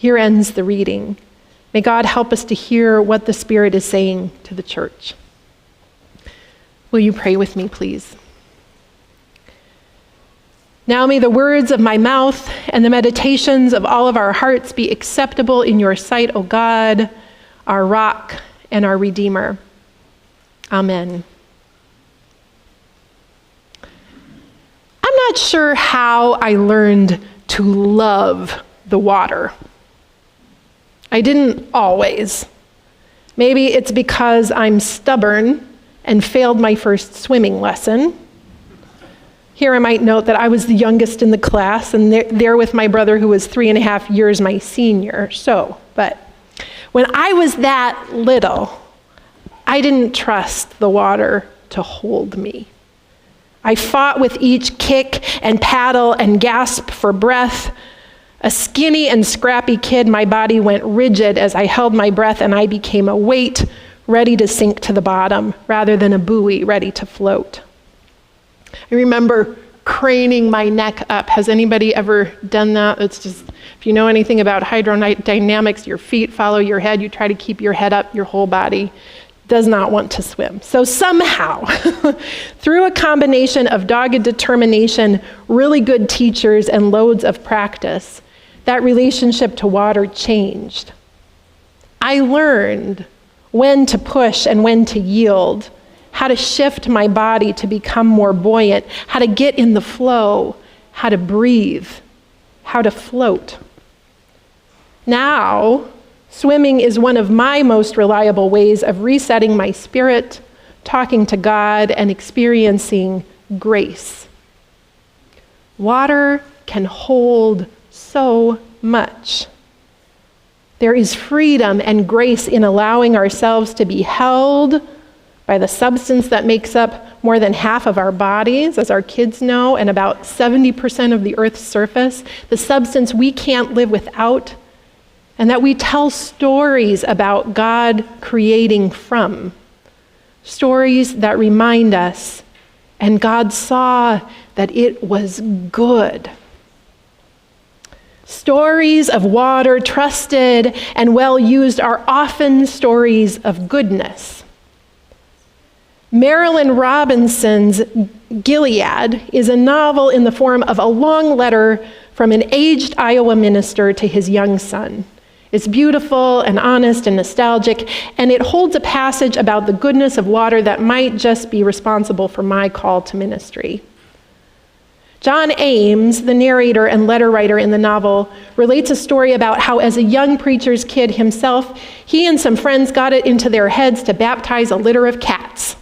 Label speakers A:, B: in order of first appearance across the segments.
A: Here ends the reading. May God help us to hear what the Spirit is saying to the church. Will you pray with me, please? Now may the words of my mouth and the meditations of all of our hearts be acceptable in your sight, O God, our rock and our Redeemer. Amen. I'm not sure how I learned to love the water. I didn't always. Maybe it's because I'm stubborn and failed my first swimming lesson. Here I might note that I was the youngest in the class and there with my brother who was 3.5 years my senior. But when I was that little, I didn't trust the water to hold me. I fought with each kick and paddle and gasp for breath. A skinny and scrappy kid, my body went rigid as I held my breath and I became a weight ready to sink to the bottom rather than a buoy ready to float. I remember craning my neck up. Has anybody ever done that? It's just, if you know anything about hydrodynamics, your feet follow your head. You try to keep your head up, your whole body does not want to swim. So somehow, through a combination of dogged determination, really good teachers, and loads of practice, that relationship to water changed. I learned when to push and when to yield, how to shift my body to become more buoyant, how to get in the flow, how to breathe, how to float. Now, swimming is one of my most reliable ways of resetting my spirit, talking to God, and experiencing grace. Water can hold so much. There is freedom and grace in allowing ourselves to be held by the substance that makes up more than half of our bodies, as our kids know, and about 70% of the Earth's surface, the substance we can't live without, and that we tell stories about God creating from. Stories that remind us, and God saw that it was good. Stories of water, trusted and well used, are often stories of goodness. Marilynne Robinson's Gilead is a novel in the form of a long letter from an aged Iowa minister to his young son. It's beautiful and honest and nostalgic, and it holds a passage about the goodness of water that might just be responsible for my call to ministry. John Ames, the narrator and letter writer in the novel, relates a story about how, as a young preacher's kid himself, he and some friends got it into their heads to baptize a litter of cats.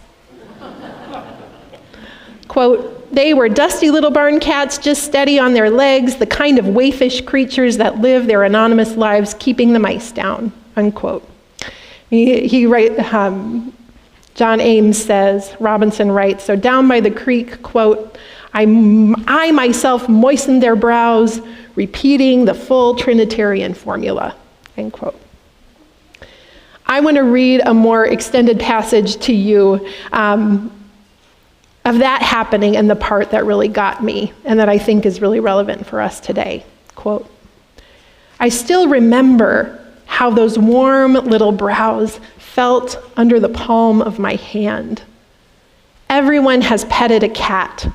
A: Quote, "They were dusty little barn cats, just steady on their legs, the kind of waifish creatures that live their anonymous lives keeping the mice down," unquote. John Ames says, Robinson writes, "So down by the creek, quote, I myself moistened their brows, repeating the full Trinitarian formula," end quote. I want to read a more extended passage to you of that happening and the part that really got me and that I think is really relevant for us today. Quote, "I still remember how those warm little brows felt under the palm of my hand. Everyone has petted a cat,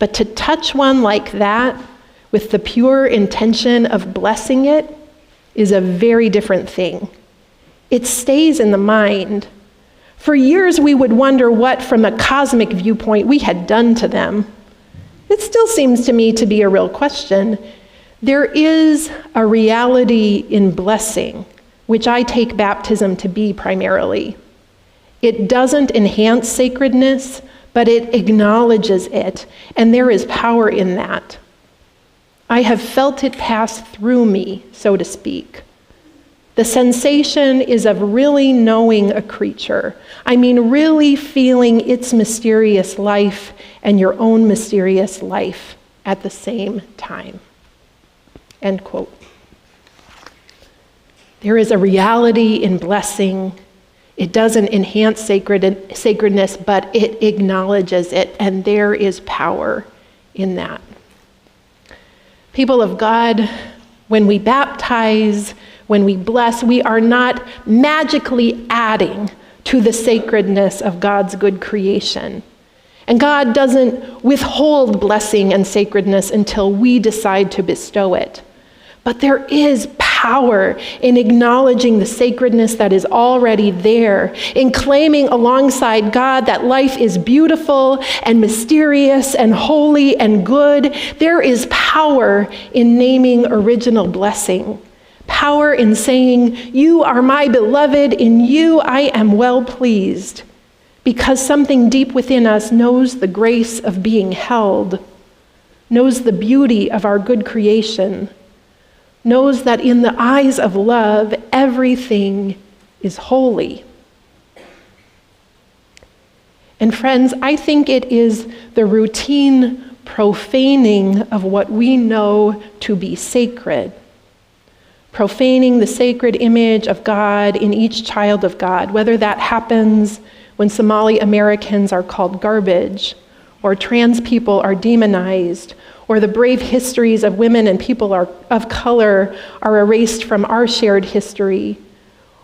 A: but to touch one like that with the pure intention of blessing it is a very different thing. It stays in the mind. For years we would wonder what, from a cosmic viewpoint, we had done to them. It still seems to me to be a real question. There is a reality in blessing, which I take baptism to be primarily. It doesn't enhance sacredness, but it acknowledges it, and there is power in that. I have felt it pass through me, so to speak. The sensation is of really knowing a creature. I mean, really feeling its mysterious life and your own mysterious life at the same time." End quote. There is a reality in blessing. It doesn't enhance sacredness, but it acknowledges it, and there is power in that. People of God, when we baptize, when we bless, we are not magically adding to the sacredness of God's good creation. And God doesn't withhold blessing and sacredness until we decide to bestow it. But there is power in acknowledging the sacredness that is already there, in claiming alongside God that life is beautiful and mysterious and holy and good. There is power in naming original blessing. Power in saying, "You are my beloved, in you I am well pleased," because something deep within us knows the grace of being held, knows the beauty of our good creation, knows that in the eyes of love, everything is holy. And friends, I think it is the routine profaning of what we know to be sacred, profaning the sacred image of God in each child of God, whether that happens when Somali Americans are called garbage, or trans people are demonized, or the brave histories of women and people of color are erased from our shared history,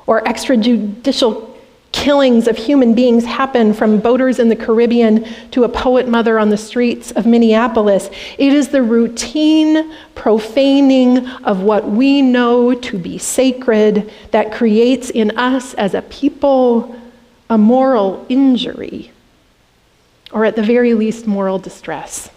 A: or extrajudicial killings of human beings happen from boaters in the Caribbean to a poet mother on the streets of Minneapolis. It is the routine profaning of what we know to be sacred that creates in us as a people a moral injury, or at the very least, moral distress.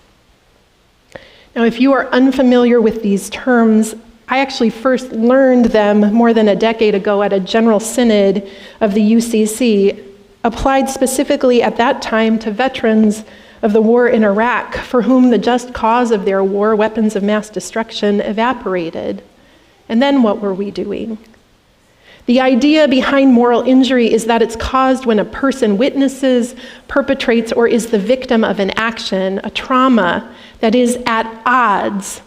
A: Now, if you are unfamiliar with these terms, I actually first learned them more than a decade ago at a general synod of the UUCC, applied specifically at that time to veterans of the war in Iraq, for whom the just cause of their war, weapons of mass destruction, evaporated. And then what were we doing? The idea behind moral injury is that it's caused when a person witnesses, perpetrates, or is the victim of an action, a trauma, that is at odds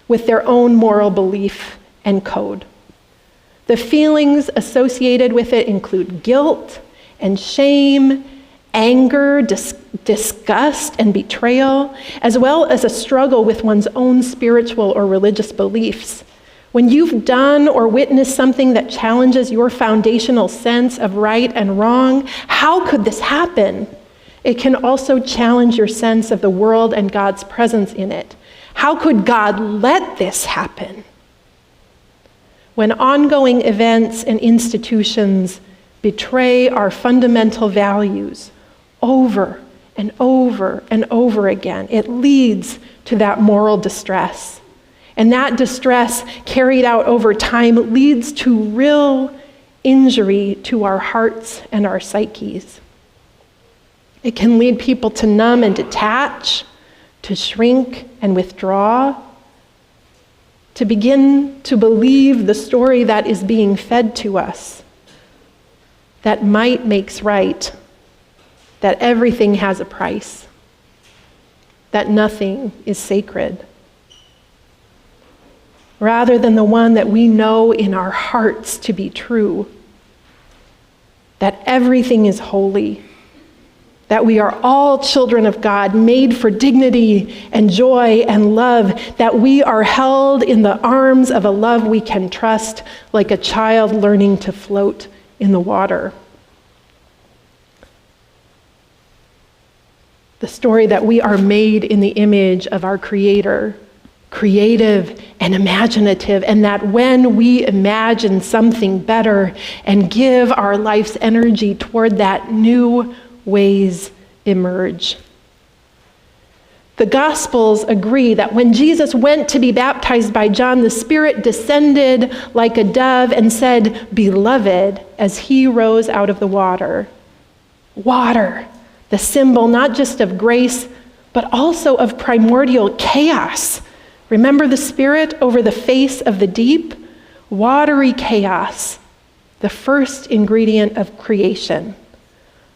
A: with their own moral belief and code. The feelings associated with it include guilt and shame, anger, disgust, and betrayal, as well as a struggle with one's own spiritual or religious beliefs. When you've done or witnessed something that challenges your foundational sense of right and wrong, how could this happen? It can also challenge your sense of the world and God's presence in it. How could God let this happen? When ongoing events and institutions betray our fundamental values over and over and over again, it leads to that moral distress. And that distress, carried out over time, leads to real injury to our hearts and our psyches. It can lead people to numb and detach, to shrink and withdraw, to begin to believe the story that is being fed to us, that might makes right, that everything has a price, that nothing is sacred, rather than the one that we know in our hearts to be true, that everything is holy, that we are all children of God, made for dignity and joy and love, that we are held in the arms of a love we can trust, like a child learning to float in the water. The story that we are made in the image of our Creator, creative and imaginative, and that when we imagine something better and give our life's energy toward that, new ways emerge. The Gospels agree that when Jesus went to be baptized by John, the Spirit descended like a dove and said, "Beloved," as he rose out of the water. Water, the symbol not just of grace, but also of primordial chaos. Remember the Spirit over the face of the deep? Watery chaos, the first ingredient of creation,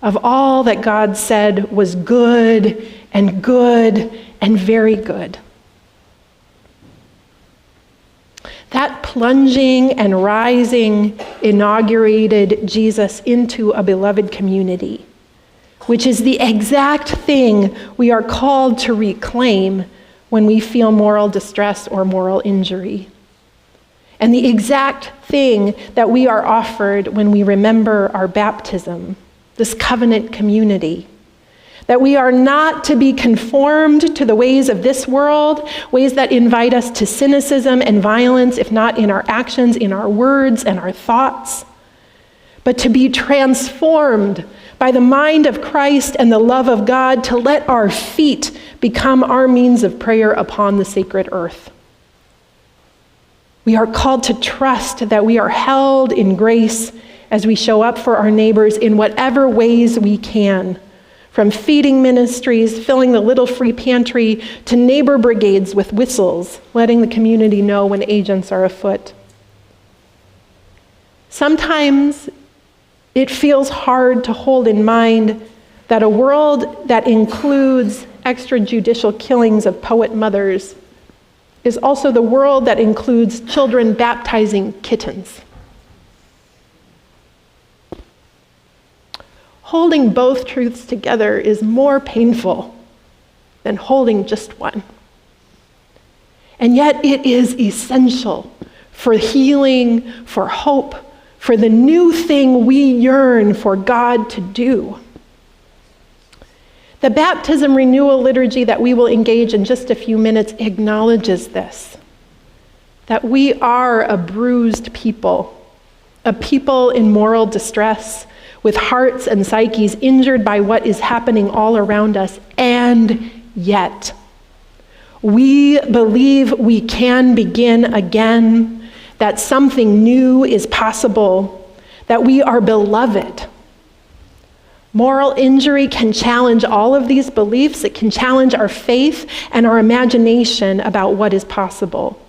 A: of all that God said was good and very good. That plunging and rising inaugurated Jesus into a beloved community, which is the exact thing we are called to reclaim when we feel moral distress or moral injury. And the exact thing that we are offered when we remember our baptism, this covenant community. That we are not to be conformed to the ways of this world, ways that invite us to cynicism and violence, if not in our actions, in our words and our thoughts, but to be transformed by the mind of Christ and the love of God, to let our feet become our means of prayer upon the sacred earth. We are called to trust that we are held in grace as we show up for our neighbors in whatever ways we can. From feeding ministries, filling the little free pantry, to neighbor brigades with whistles, letting the community know when agents are afoot. Sometimes it feels hard to hold in mind that a world that includes extrajudicial killings of poet mothers is also the world that includes children baptizing kittens. Holding both truths together is more painful than holding just one. And yet it is essential for healing, for hope, for the new thing we yearn for God to do. The baptism renewal liturgy that we will engage in just a few minutes acknowledges this, that we are a bruised people, a people in moral distress, with hearts and psyches injured by what is happening all around us, and yet we believe we can begin again, that something new is possible, that we are beloved. Moral injury can challenge all of these beliefs. It can challenge our faith and our imagination about what is possible.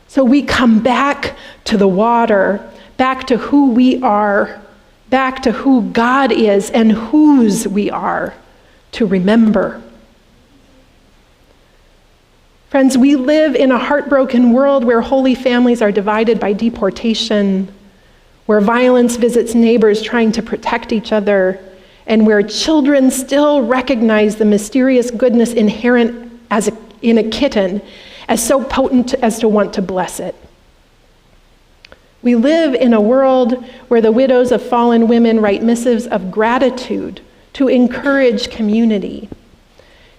A: So we come back to the water, back to who we are, back to who God is and whose we are, to remember. Friends, we live in a heartbroken world where holy families are divided by deportation, where violence visits neighbors trying to protect each other, and where children still recognize the mysterious goodness inherent in a kitten as so potent as to want to bless it. We live in a world where the widows of fallen women write missives of gratitude to encourage community.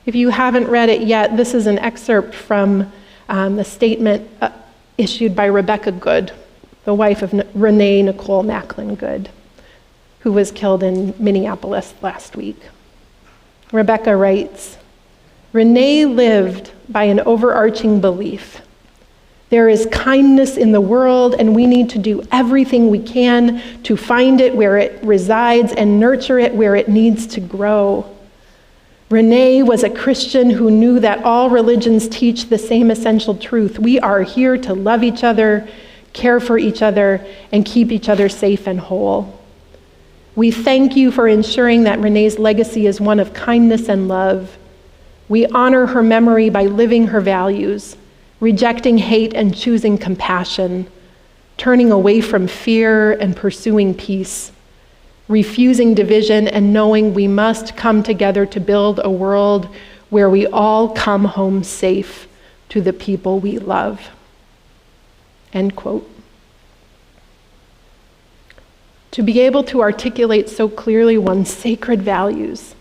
A: If you haven't read it yet, this is an excerpt from the statement issued by Rebecca Good, the wife of Renee Nicole Macklin Good, who was killed in Minneapolis last week. Rebecca writes, Renee lived by an overarching belief. There is kindness in the world, and we need to do everything we can to find it where it resides and nurture it where it needs to grow. Renee was a Christian who knew that all religions teach the same essential truth. We are here to love each other, care for each other, and keep each other safe and whole. We thank you for ensuring that Renee's legacy is one of kindness and love. We honor her memory by living her values, rejecting hate and choosing compassion, turning away from fear and pursuing peace, refusing division and knowing we must come together to build a world where we all come home safe to the people we love. End quote. To be able to articulate so clearly one's sacred values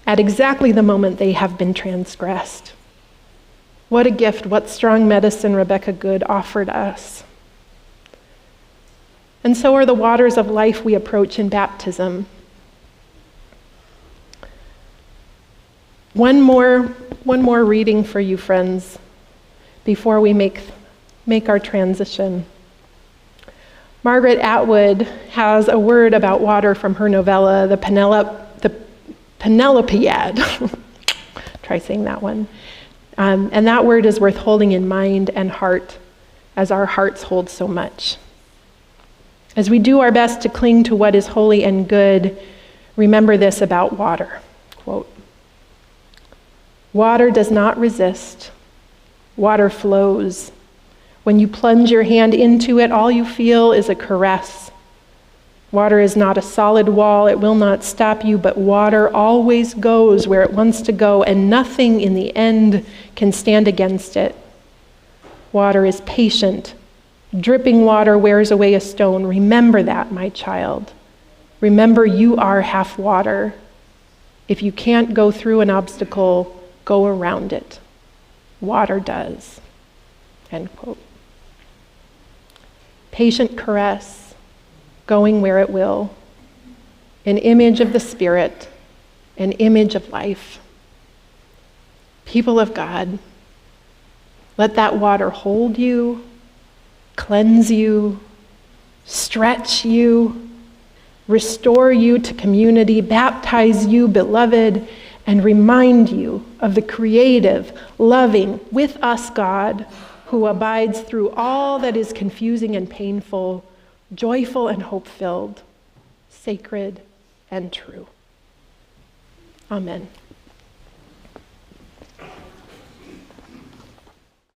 A: at exactly the moment they have been transgressed. What a gift, what strong medicine Rebecca Good offered us. And so are the waters of life we approach in baptism. One more reading for you, friends, before we make our transition. Margaret Atwood has a word about water from her novella, the Penelopiad. Try saying that one. And that word is worth holding in mind and heart, as our hearts hold so much. As we do our best to cling to what is holy and good, remember this about water. Quote, water does not resist. Water flows. When you plunge your hand into it, all you feel is a caress. Water is not a solid wall. It will not stop you, but water always goes where it wants to go, and nothing in the end can stand against it. Water is patient. Dripping water wears away a stone. Remember that, my child. Remember, you are half water. If you can't go through an obstacle, go around it. Water does. End quote. Patient caress, going where it will. An image of the Spirit, an image of life. People of God, let that water hold you, cleanse you, stretch you, restore you to community, baptize you, beloved, and remind you of the creative, loving, with us God, who abides through all that is confusing and painful, joyful and hope-filled, sacred and true. Amen.